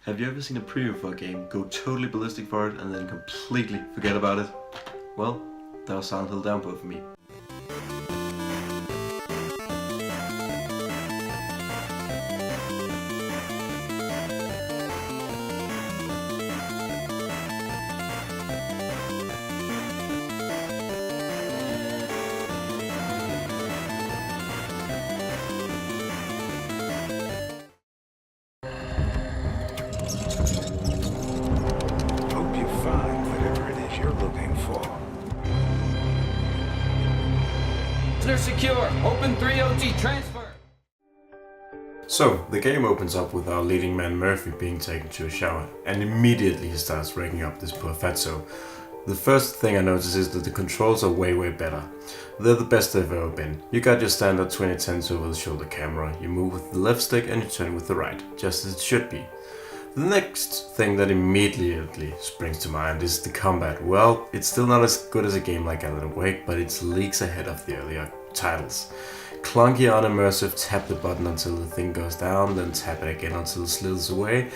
Have you ever seen a preview for a game, go totally ballistic for it and then completely forget about it? Well, that was Hill Downpour for me. Hope you find whatever it is you're looking for. Prisoner secure. Open 3OT transfer. So, the game opens up with our leading man Murphy being taken to a shower, and immediately he starts raking up this poor fatso. The first thing I notice is that the controls are way better. They're the best they've ever been. You got your standard 2010s over the shoulder camera, you move with the left stick and you turn with the right, just as it should be. The next thing that immediately springs to mind is the combat. Well, it's still not as good as a game like Alan Wake, but it's leagues ahead of the earlier titles. Clunky, unimmersive, tap the button until the thing goes down, then tap it again until it slithers away,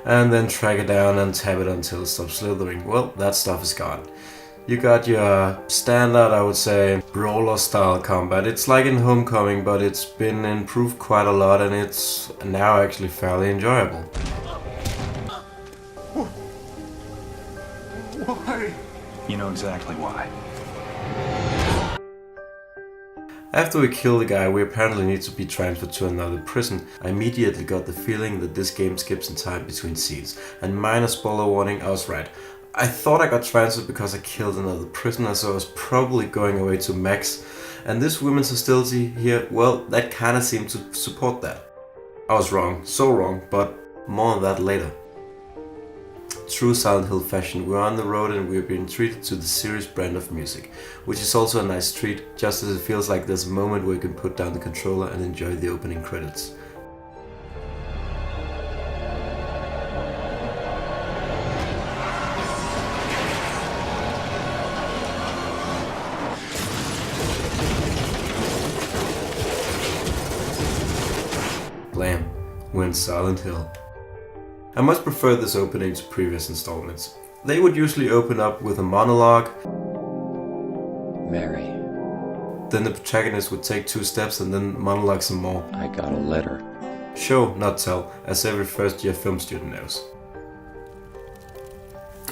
and then track it down and tap it until it stops slithering. Well, that stuff is gone. You got your standard, I would say, brawler style combat. It's like in Homecoming, but it's been improved quite a lot and it's now actually fairly enjoyable. Why? You know exactly why. After we kill the guy, we apparently need to be transferred to another prison. I immediately got the feeling that this game skips in time between scenes. And minor spoiler warning, I was right. I thought I got transferred because I killed another prisoner, so I was probably going away to Max. And this women's hostility here, well, that kinda seemed to support that. I was wrong, so wrong, but more on that later. True Silent Hill fashion, we're on the road and we're being treated to the serious brand of music, which is also a nice treat, just as it feels like there's a moment where you can put down the controller and enjoy the opening credits. Blam, we're in Silent Hill. I much prefer this opening to previous installments. They would usually open up with a monologue. Mary, Then the protagonist would take 2 steps and then monologue some more. I got a letter. Show, not tell, as every first year film student knows.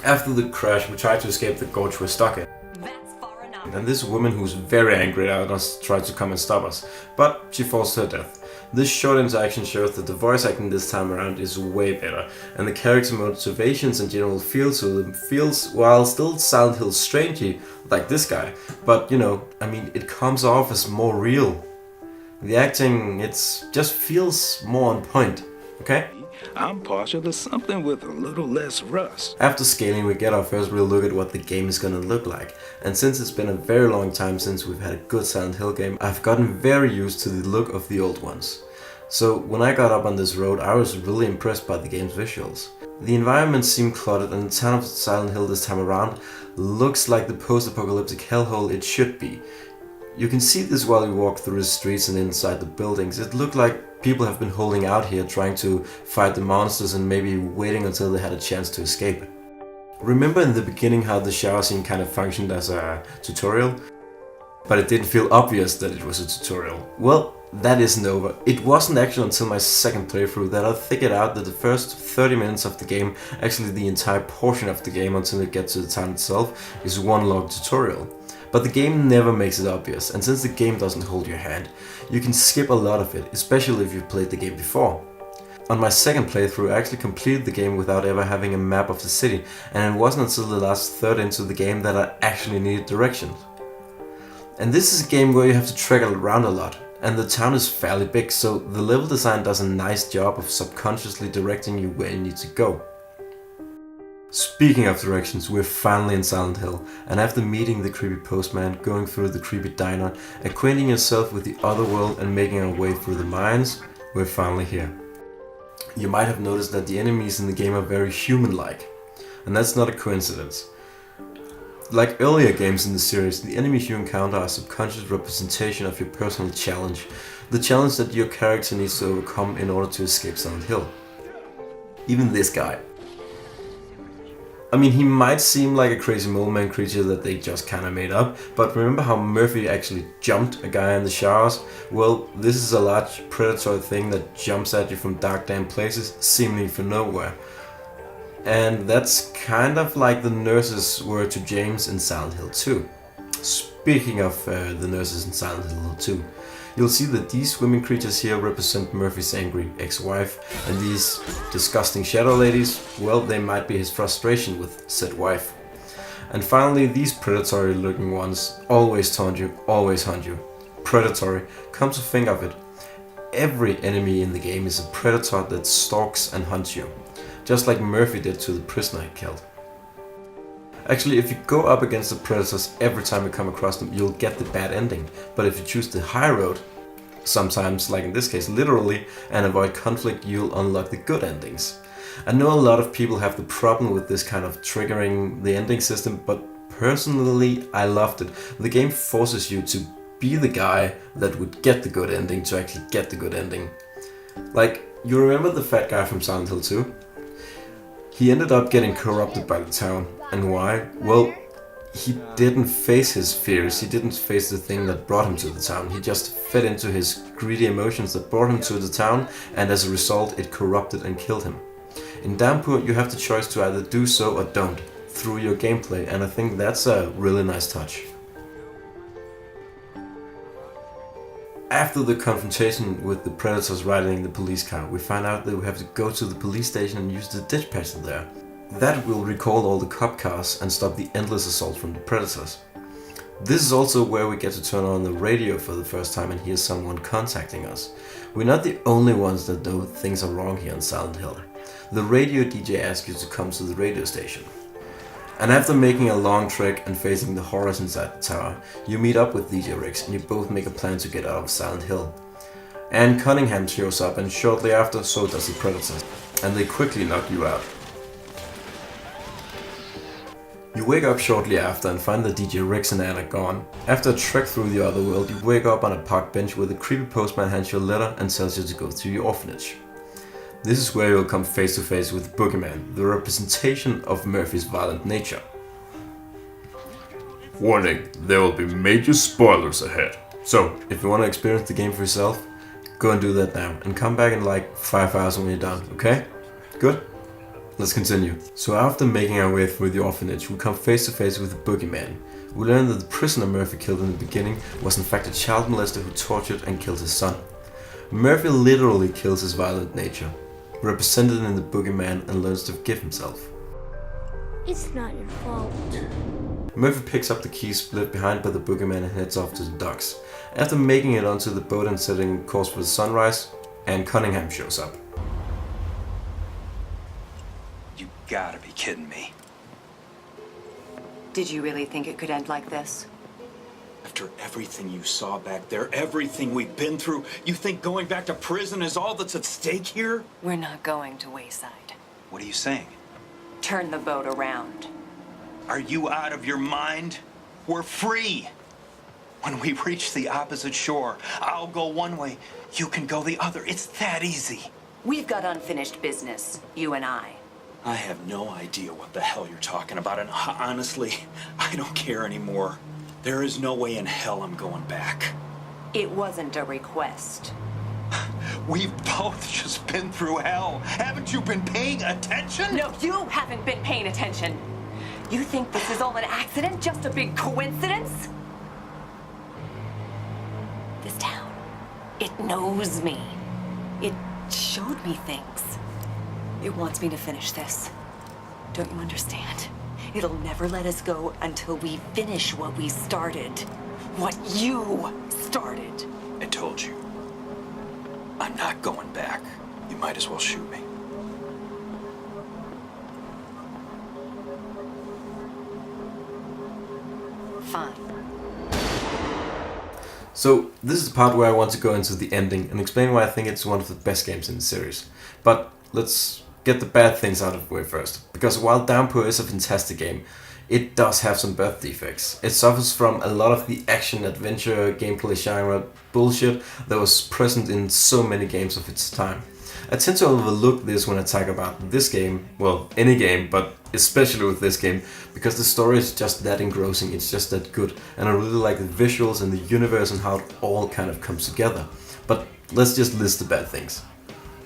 After the crash, we try to escape the gorge we're stuck in. That's far enough. And this woman who's very angry at us tries to come and stop us, but she falls to her death. This short interaction shows that the voice acting this time around is way better, and the character motivations and general feel to them feels, while still Silent Hill strangely, like this guy, but you know, I mean, it comes off as more real. The acting, just feels more on point, okay? I'm partial to something with a little less rust. After scaling, we get our first real look at what the game is gonna look like. And since it's been a very long time since we've had a good Silent Hill game, I've gotten very used to the look of the old ones. So when I got up on this road, I was really impressed by the game's visuals. The environment seemed cluttered and the town of Silent Hill this time around looks like the post-apocalyptic hellhole it should be. You can see this while you walk through the streets and inside the buildings. It looked like people have been holding out here trying to fight the monsters and maybe waiting until they had a chance to escape. Remember in the beginning how the shower scene kind of functioned as a tutorial? But it didn't feel obvious that it was a tutorial. Well, that isn't over. It wasn't actually until my second playthrough that I figured out that the first 30 minutes of the game, actually the entire portion of the game until it gets to the town itself, is one long tutorial. But the game never makes it obvious, and since the game doesn't hold your hand, you can skip a lot of it, especially if you've played the game before. On my second playthrough, I actually completed the game without ever having a map of the city, and it wasn't until the last third into the game that I actually needed directions. And this is a game where you have to trek around a lot, and the town is fairly big, so the level design does a nice job of subconsciously directing you where you need to go. Speaking of directions, we're finally in Silent Hill, and after meeting the creepy postman, going through the creepy diner, acquainting yourself with the other world and making our way through the mines, we're finally here. You might have noticed that the enemies in the game are very human-like, and that's not a coincidence. Like earlier games in the series, the enemies you encounter are a subconscious representation of your personal challenge, the challenge that your character needs to overcome in order to escape Silent Hill. Even this guy. I mean, he might seem like a crazy mole man creature that they just kinda made up, but remember how Murphy actually jumped a guy in the showers? Well, this is a large predatory thing that jumps at you from dark damp places, seemingly from nowhere. And that's kind of like the nurses were to James in Silent Hill 2. Speaking of the nurses in Silent Hill 2, you'll see that these swimming creatures here represent Murphy's angry ex-wife, and these disgusting shadow ladies, well, they might be his frustration with said wife. And finally, these predatory looking ones always taunt you, always hunt you. Predatory, come to think of it, every enemy in the game is a predator that stalks and hunts you, just like Murphy did to the prisoner he killed. Actually, if you go up against the predators every time you come across them, you'll get the bad ending. But if you choose the high road, sometimes, like in this case, literally, and avoid conflict, you'll unlock the good endings. I know a lot of people have the problem with this kind of triggering the ending system, but personally, I loved it. The game forces you to be the guy that would get the good ending to actually get the good ending. Like, you remember the fat guy from Silent Hill 2? He ended up getting corrupted by the town. And why? Well, he didn't face his fears, he didn't face the thing that brought him to the town. He just fed into his greedy emotions that brought him to the town, and as a result it corrupted and killed him. In Downpour you have the choice to either do so or don't, through your gameplay, and I think that's a really nice touch. After the confrontation with the predators riding the police car, we find out that we have to go to the police station and use the dispatcher there. That will recall all the cop cars and stop the endless assault from the predators. This is also where we get to turn on the radio for the first time and hear someone contacting us. We're not the only ones that know things are wrong here in Silent Hill. The radio DJ asks you to come to the radio station. And after making a long trek and facing the horrors inside the tower, you meet up with DJ Rex and you both make a plan to get out of Silent Hill. And Cunningham shows up, and shortly after so does the predators, and they quickly knock you out. You wake up shortly after and find that DJ Rex and Anne are gone. After a trek through the other world, you wake up on a park bench where the creepy postman hands you a letter and tells you to go to your orphanage. This is where you'll come face to face with the Boogeyman, the representation of Murphy's violent nature. Warning, there will be major spoilers ahead. So, if you want to experience the game for yourself, go and do that now, and come back in like 5 hours when you're done, okay? Good? Let's continue. So after making our way through the orphanage, we come face to face with the Boogeyman. We learn that the prisoner Murphy killed in the beginning was in fact a child molester who tortured and killed his son. Murphy literally kills his violent nature, represented in the Boogeyman, and learns to forgive himself. It's not your fault. Murphy picks up the keys split behind by the Boogeyman and heads off to the docks. After making it onto the boat and setting course for the sunrise, Anne Cunningham shows up. You gotta be kidding me. Did you really think it could end like this? After everything you saw back there, everything we've been through, you think going back to prison is all that's at stake here? We're not going to Wayside. What are you saying? Turn the boat around. Are you out of your mind? We're free. When we reach the opposite shore, I'll go one way, you can go the other. It's that easy. We've got unfinished business, you and I. I have no idea what the hell you're talking about, and honestly, I don't care anymore. There is no way in hell I'm going back. It wasn't a request. We've both just been through hell. Haven't you been paying attention? No, you haven't been paying attention. You think this is all an accident, just a big coincidence? This town, it knows me. It showed me things. It wants me to finish this. Don't you understand? It'll never let us go until we finish what we started. What you started. I told you. I'm not going back. You might as well shoot me. Fine. So this is the part where I want to go into the ending and explain why I think it's one of the best games in the series. But let's get the bad things out of the way first. Because while Downpour is a fantastic game, it does have some birth defects. It suffers from a lot of the action-adventure gameplay genre bullshit that was present in so many games of its time. I tend to overlook this when I talk about this game, well, any game, but especially with this game, because the story is just that engrossing, it's just that good, and I really like the visuals and the universe and how it all kind of comes together. But let's just list the bad things.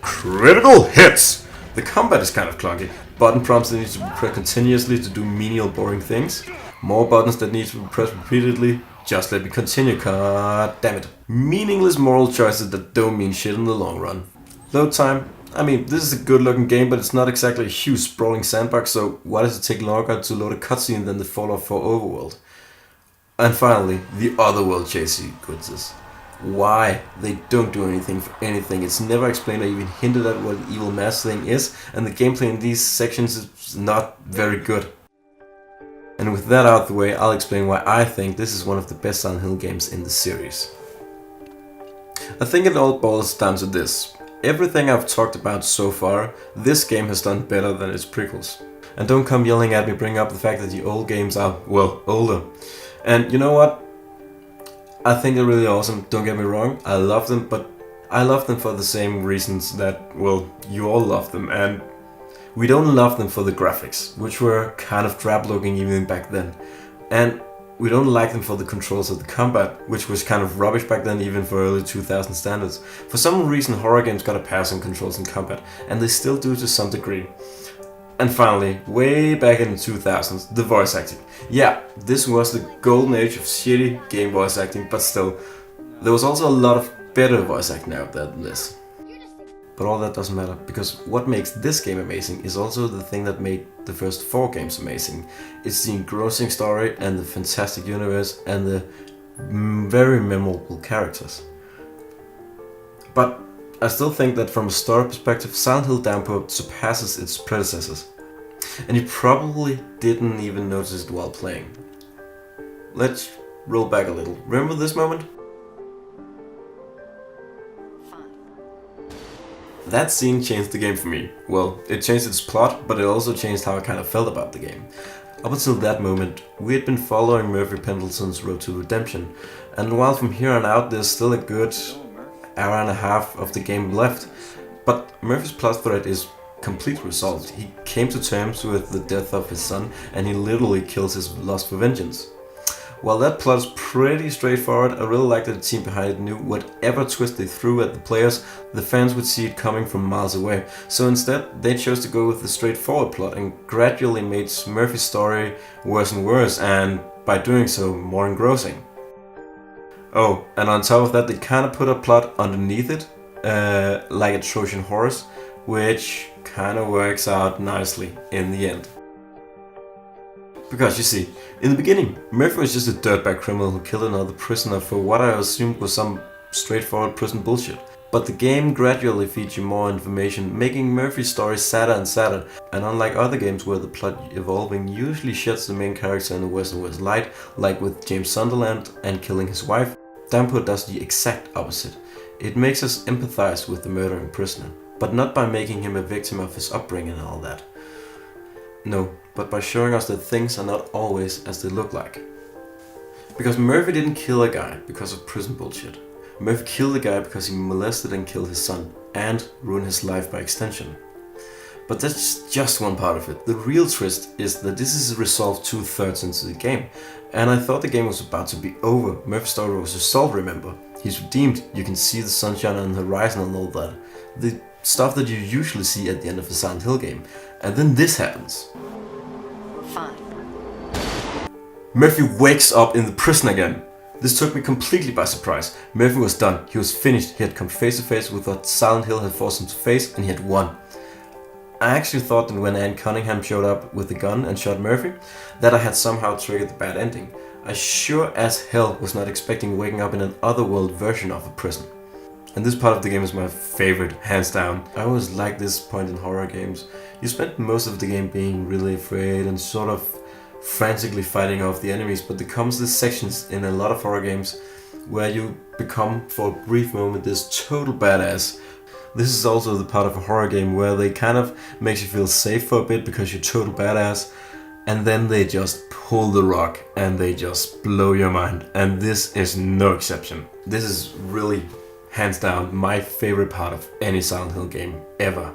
Critical hits! The combat is kind of clunky, button prompts that need to be pressed continuously to do menial boring things, more buttons that need to be pressed repeatedly, just let me continue, god damn it. Meaningless moral choices that don't mean shit in the long run. Load time, I mean, this is a good looking game, but it's not exactly a huge sprawling sandbox, so why does it take longer to load a cutscene than the Fallout 4 overworld? And finally, the otherworld chase sequences. Why? They don't do anything for anything, it's never explained or even hinted at what the evil mask thing is, and the gameplay in these sections is not very good. And with that out of the way, I'll explain why I think this is one of the best Silent Hill games in the series. I think it all boils down to this. Everything I've talked about so far, this game has done better than its prequels. And don't come yelling at me bringing up the fact that the old games are, well, older. And you know what? I think they're really awesome, don't get me wrong, I love them, but I love them for the same reasons that, well, you all love them, and we don't love them for the graphics, which were kind of drab looking even back then. And we don't like them for the controls of the combat, which was kind of rubbish back then even for early 2000 standards. For some reason horror games got a pass on controls and combat, and they still do to some degree. And finally, way back in the 2000s, the voice acting. Yeah, this was the golden age of shitty game voice acting, but still, there was also a lot of better voice acting out there than this. But all that doesn't matter, because what makes this game amazing is also the thing that made the first 4 games amazing. It's the engrossing story and the fantastic universe and the very memorable characters. But I still think that from a story perspective, Silent Hill Downpour surpasses its predecessors. And you probably didn't even notice it while playing. Let's roll back a little. Remember this moment? That scene changed the game for me. Well, it changed its plot, but it also changed how I kind of felt about the game. Up until that moment, we had been following Murphy Pendleton's road to redemption, and while from here on out there's still a good hour and a half of the game left, but Murphy's plot thread is completely resolved. He came to terms with the death of his son, and he literally kills his lust for vengeance. While that plot is pretty straightforward, I really like that the team behind it knew whatever twist they threw at the players, the fans would see it coming from miles away. So instead, they chose to go with the straightforward plot and gradually made Murphy's story worse and worse, and by doing so, more engrossing. Oh, and on top of that, they kind of put a plot underneath it, like a Trojan horse, which kind of works out nicely in the end. Because you see, in the beginning, Murphy was just a dirtbag criminal who killed another prisoner for what I assumed was some straightforward prison bullshit. But the game gradually feeds you more information, making Murphy's story sadder and sadder, and unlike other games where the plot evolving usually sheds the main character in a worse and worse light, like with James Sunderland and killing his wife, Downpour does the exact opposite. It makes us empathize with the murdering prisoner, but not by making him a victim of his upbringing and all that. No, but by showing us that things are not always as they look like. Because Murphy didn't kill a guy because of prison bullshit. Murphy killed a guy because he molested and killed his son, and ruined his life by extension. But that's just one part of it. The real twist is that this is resolved 2/3 into the game, and I thought the game was about to be over. Murphy's story was resolved, remember? He's redeemed, you can see the sunshine on the horizon and all that. The stuff that you usually see at the end of a Silent Hill game. And then this happens. Fine. Murphy wakes up in the prison again. This took me completely by surprise. Murphy was done, he was finished, he had come face to face with what Silent Hill had forced him to face, and he had won. I actually thought that when Anne Cunningham showed up with the gun and shot Murphy, that I had somehow triggered the bad ending. I sure as hell was not expecting waking up in an otherworld version of a prison. And this part of the game is my favorite, hands down. I always like this point in horror games. You spend most of the game being really afraid and sort of frantically fighting off the enemies, but there comes these sections in a lot of horror games where you become, for a brief moment, this total badass. This is also the part of a horror game where they kind of makes you feel safe for a bit because you're total badass, and then they just pull the rug and they just blow your mind, and this is no exception. This is really hands down my favorite part of any Silent Hill game ever.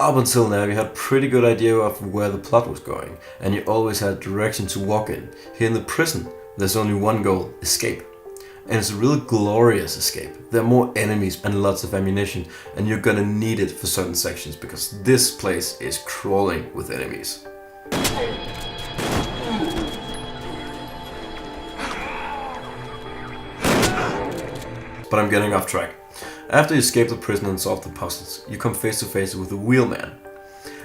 Up until now you had a pretty good idea of where the plot was going, and you always had a direction to walk in. Here in the prison, there's only one goal: escape. And it's a real glorious escape. There are more enemies and lots of ammunition, and you're gonna need it for certain sections because this place is crawling with enemies. But I'm getting off track. After you escape the prison and solve the puzzles, you come face to face with the wheelman.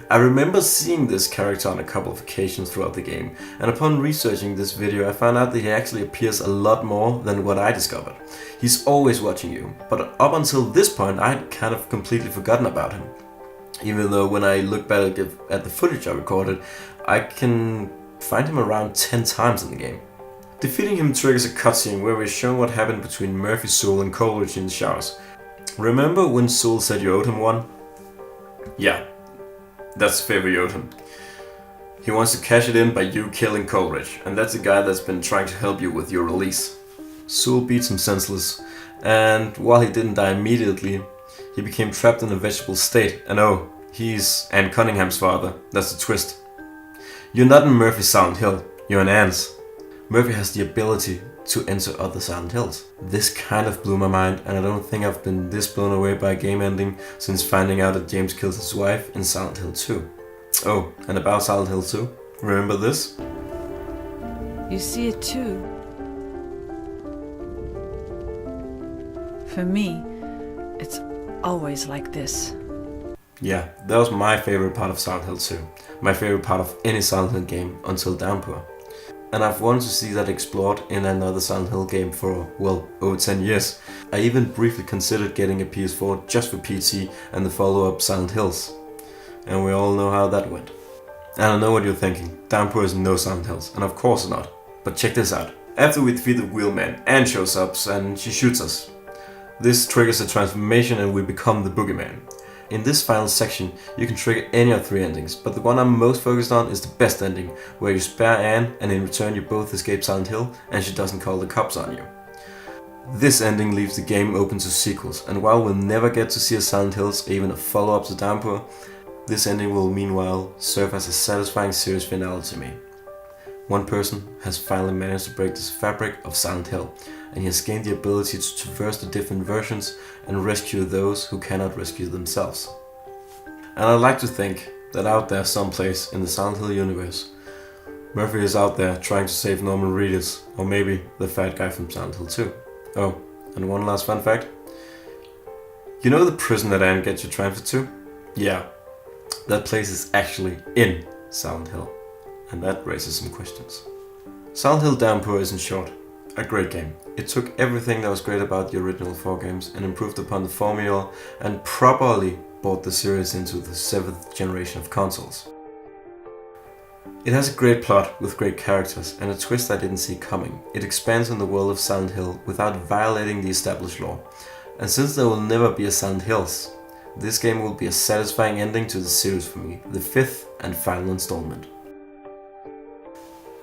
I remember seeing this character on a couple of occasions throughout the game, and upon researching this video I found out that he actually appears a lot more than what I discovered. He's always watching you, but up until this point I had kind of completely forgotten about him. Even though when I look back at the footage I recorded, I can find him around 10 times in the game. Defeating him triggers a cutscene where we're shown what happened between Murphy, Sewell and Coleridge in the showers. Remember when Sewell said you owed him one? Yeah. That's the favor you owed him. He wants to cash it in by you killing Coleridge, and that's the guy that's been trying to help you with your release. Sewell beats him senseless, and while he didn't die immediately, he became trapped in a vegetable state. And oh, he's Anne Cunningham's father. That's the twist. You're not in Murphy's Silent Hill, you're in Anne's. Murphy has the ability to enter other Silent Hills. This kind of blew my mind, and I don't think I've been this blown away by a game ending since finding out that James kills his wife in Silent Hill 2. Oh, and about Silent Hill 2, remember this? You see it too. For me, it's always like this. Yeah, that was my favorite part of Silent Hill 2. My favorite part of any Silent Hill game until Downpour. And I've wanted to see that explored in another Silent Hill game for, well, over 10 years. I even briefly considered getting a PS4 just for PT and the follow-up Silent Hills. And we all know how that went. And I know what you're thinking, Downpour is no Silent Hills, and of course not. But check this out. After we defeat the wheelman, Anne shows up and she shoots us. This triggers a transformation and we become the boogeyman. In this final section, you can trigger any of 3 endings, but the one I'm most focused on is the best ending, where you spare Anne and in return you both escape Silent Hill and she doesn't call the cops on you. This ending leaves the game open to sequels, and while we'll never get to see a Silent Hills or even a follow-up to Downpour, this ending will meanwhile serve as a satisfying series finale to me. One person has finally managed to break this fabric of Silent Hill, and he has gained the ability to traverse the different versions and rescue those who cannot rescue themselves. And I'd like to think that out there someplace in the Silent Hill universe, Murphy is out there trying to save Norman Reedus, or maybe the fat guy from Silent Hill 2. Oh, and one last fun fact. You know the prison that Anne gets you transferred to? Yeah, that place is actually in Silent Hill. And that raises some questions. Silent Hill Downpour is, in short, a great game. It took everything that was great about the original 4 games and improved upon the formula and properly brought the series into the 7th generation of consoles. It has a great plot with great characters and a twist I didn't see coming. It expands on the world of Silent Hill without violating the established lore. And since there will never be a Silent Hills, this game will be a satisfying ending to the series for me, the 5th and final installment.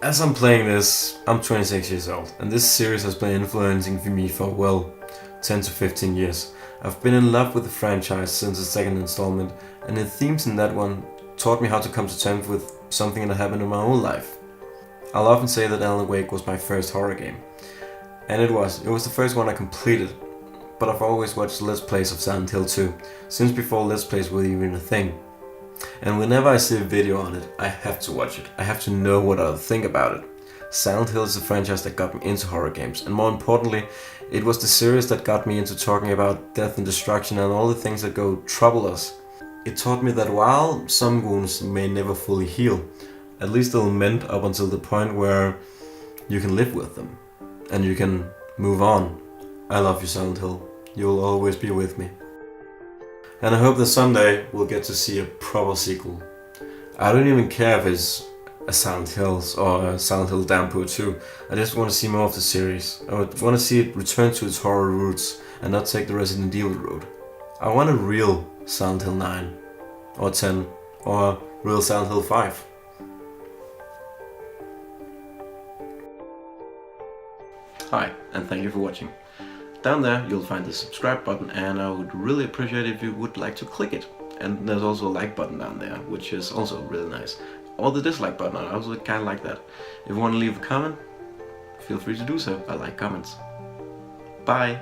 As I'm playing this, I'm 26 years old, and this series has been influencing me for, well, 10 to 15 years. I've been in love with the franchise since the 2nd installment, and the themes in that one taught me how to come to terms with something that happened in my own life. I'll often say that Alan Wake was my first horror game, and it was the first one I completed, but I've always watched Let's Plays of Silent Hill 2, since before Let's Plays were even a thing. And whenever I see a video on it, I have to watch it. I have to know what I think about it. Silent Hill is the franchise that got me into horror games, and more importantly, it was the series that got me into talking about death and destruction and all the things that go trouble us. It taught me that while some wounds may never fully heal, at least they'll mend up until the point where you can live with them, and you can move on. I love you, Silent Hill. You'll always be with me. And I hope that someday we'll get to see a proper sequel. I don't even care if it's a Silent Hills or a Silent Hill Downpour 2. I just want to see more of the series. I want to see it return to its horror roots and not take the Resident Evil road. I want a real Silent Hill 9 or 10 or a real Silent Hill 5. Hi, and thank you for watching. Down there you'll find the subscribe button, and I would really appreciate it if you would like to click it. And there's also a like button down there, which is also really nice. Or the dislike button, I also kind of like that. If you want to leave a comment, feel free to do so. I like comments. Bye!